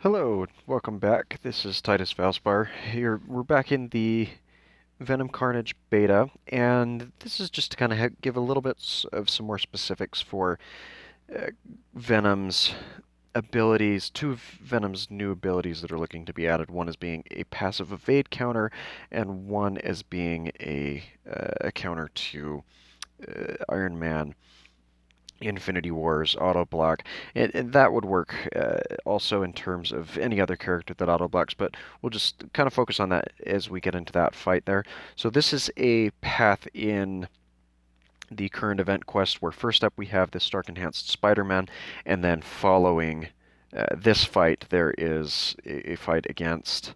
Hello, welcome back. This is Titus Valspar. Here we're back in the Venom Carnage beta, and this is just to kind of give a little bit of some more specifics for uh, Venom's abilities, two of Venom's new abilities that are looking to be added. One as being a passive evade counter, and one as being a counter to Iron Man Infinity Wars auto block, and that would work also in terms of any other character that auto blocks, but we'll just kind of focus on that as we get into that fight there. So this is a path in the current event quest where first up we have the Stark Enhanced Spider-Man, and then following this fight there is a fight against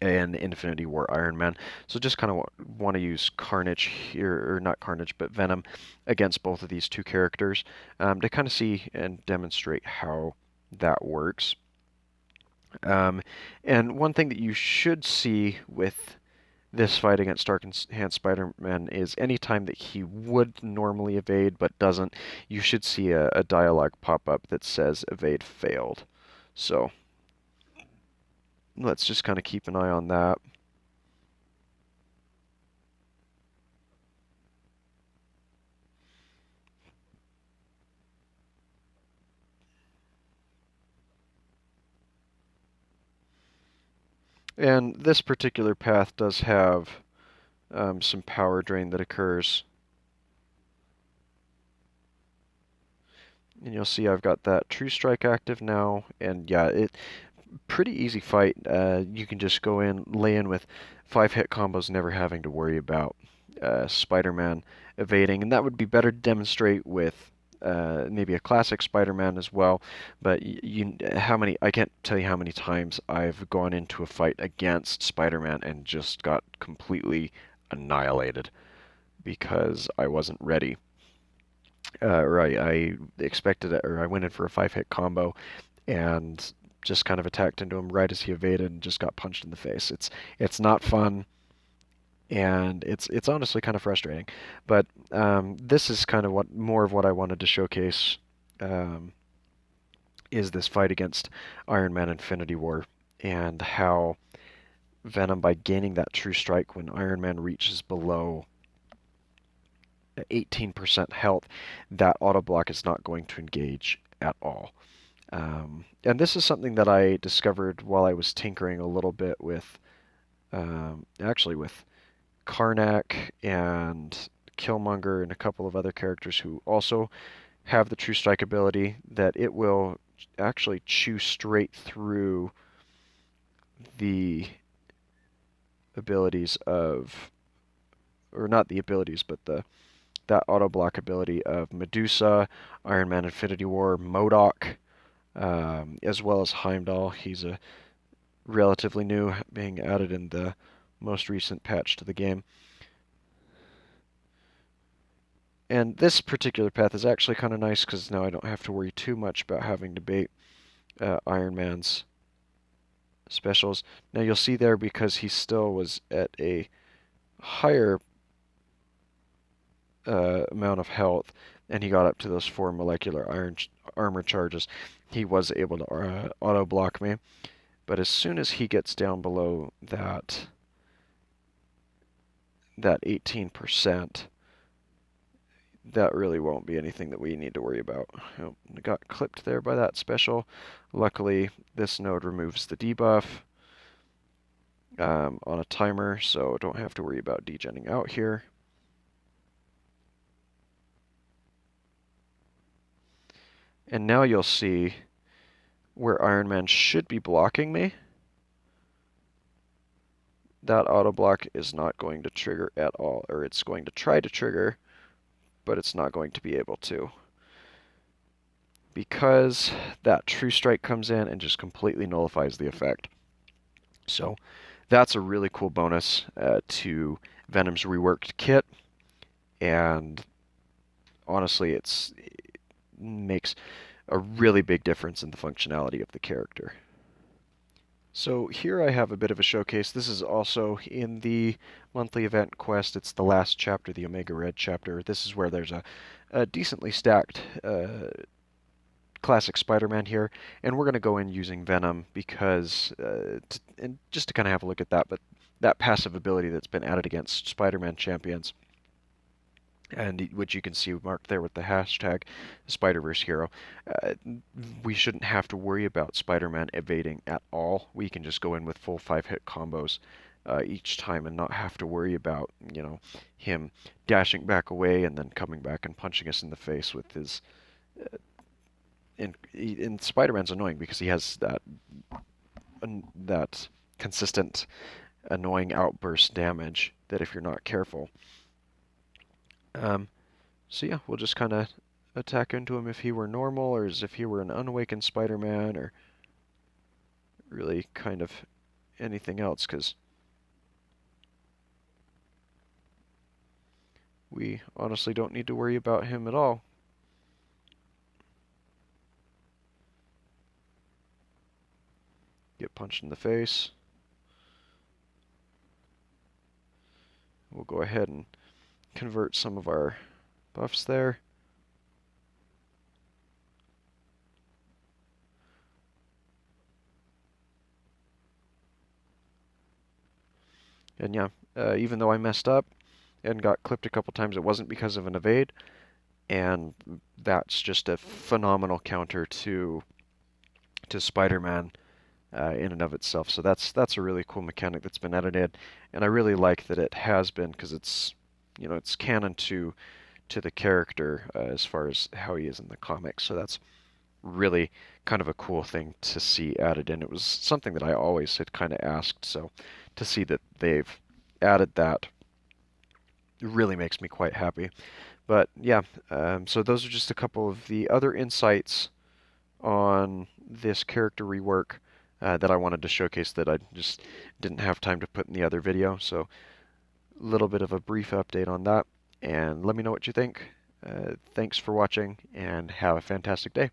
an Infinity War Iron Man. So just kind of want to use Carnage here, or not Carnage, but Venom against both of these two characters to kind of see and demonstrate how that works. Um, and one thing that you should see with this fight against Stark Enhanced Spider-Man is anytime that he would normally evade but doesn't, you should see a dialogue pop up that says evade failed. So let's just kind of keep an eye on that. And this particular path does have some power drain that occurs. And you'll see I've got that True Strike active now, and yeah, pretty easy fight. You can just go in, lay in with 5-hit combos, never having to worry about Spider-Man evading, and that would be better to demonstrate with maybe a classic Spider-Man as well. But I can't tell you how many times I've gone into a fight against Spider-Man and just got completely annihilated because I wasn't ready. Right, I expected it, or I went in for a 5-hit combo and just kind of attacked into him right as he evaded and just got punched in the face. It's not fun, and it's honestly kind of frustrating. But this is kind of what I wanted to showcase um, is this fight against Iron Man Infinity War and how Venom, by gaining that True Strike when Iron Man reaches below 18% health, that auto block is not going to engage at all. And this is something that I discovered while I was tinkering a little bit with, actually with Karnak and Killmonger and a couple of other characters who also have the True Strike ability, that it will actually chew straight through the abilities of, or not the abilities, but that auto block ability of Medusa, Iron Man Infinity War, MODOK, as well as Heimdall. He's a relatively new, being added in the most recent patch to the game. And this particular path is actually kind of nice because now I don't have to worry too much about having to bait Iron Man's specials. Now you'll see there, because he still was at a higher amount of health and he got up to those 4 molecular armor charges, he was able to auto block me. But as soon as he gets down below that 18%, that really won't be anything that we need to worry about. Oh, got clipped there by that special. Luckily, this node removes the debuff on a timer, so don't have to worry about degenning out here. And now you'll see where Iron Man should be blocking me. That auto block is not going to trigger at all, or it's going to try to trigger, but it's not going to be able to, because that True Strike comes in and just completely nullifies the effect. So that's a really cool bonus to Venom's reworked kit, and honestly, it makes a really big difference in the functionality of the character. So here I have a bit of a showcase. This is also in the monthly event quest. It's the last chapter, the Omega Red chapter. This is where there's a decently stacked classic Spider-Man here, and we're going to go in using Venom because, and just to kind of have a look at that, but that passive ability that's been added against Spider-Man champions, and which you can see marked there with the hashtag Spider-Verse Hero. Uh, we shouldn't have to worry about Spider-Man evading at all. We can just go in with full 5-hit combos each time and not have to worry about, him dashing back away and then coming back and punching us in the face with his. And Spider-Man's annoying because he has that consistent annoying outburst damage that if you're not careful. Um, So yeah, we'll just kind of attack into him if he were normal, or as if he were an unawakened Spider-Man, or really kind of anything else, because we honestly don't need to worry about him at all. Get punched in the face. We'll go ahead and convert some of our buffs there. And yeah, even though I messed up and got clipped a couple times, it wasn't because of an evade, and that's just a phenomenal counter to Spider-Man in and of itself. So that's a really cool mechanic that's been added in, and I really like that it has been because it's canon to the character as far as how he is in the comics. So that's really kind of a cool thing to see added in. It was something that I always had kind of asked, so to see that they've added that really makes me quite happy. But yeah, so those are just a couple of the other insights on this character rework that I wanted to showcase that I just didn't have time to put in the other video. So a little bit of a brief update on that, and let me know what you think. Thanks for watching, and have a fantastic day.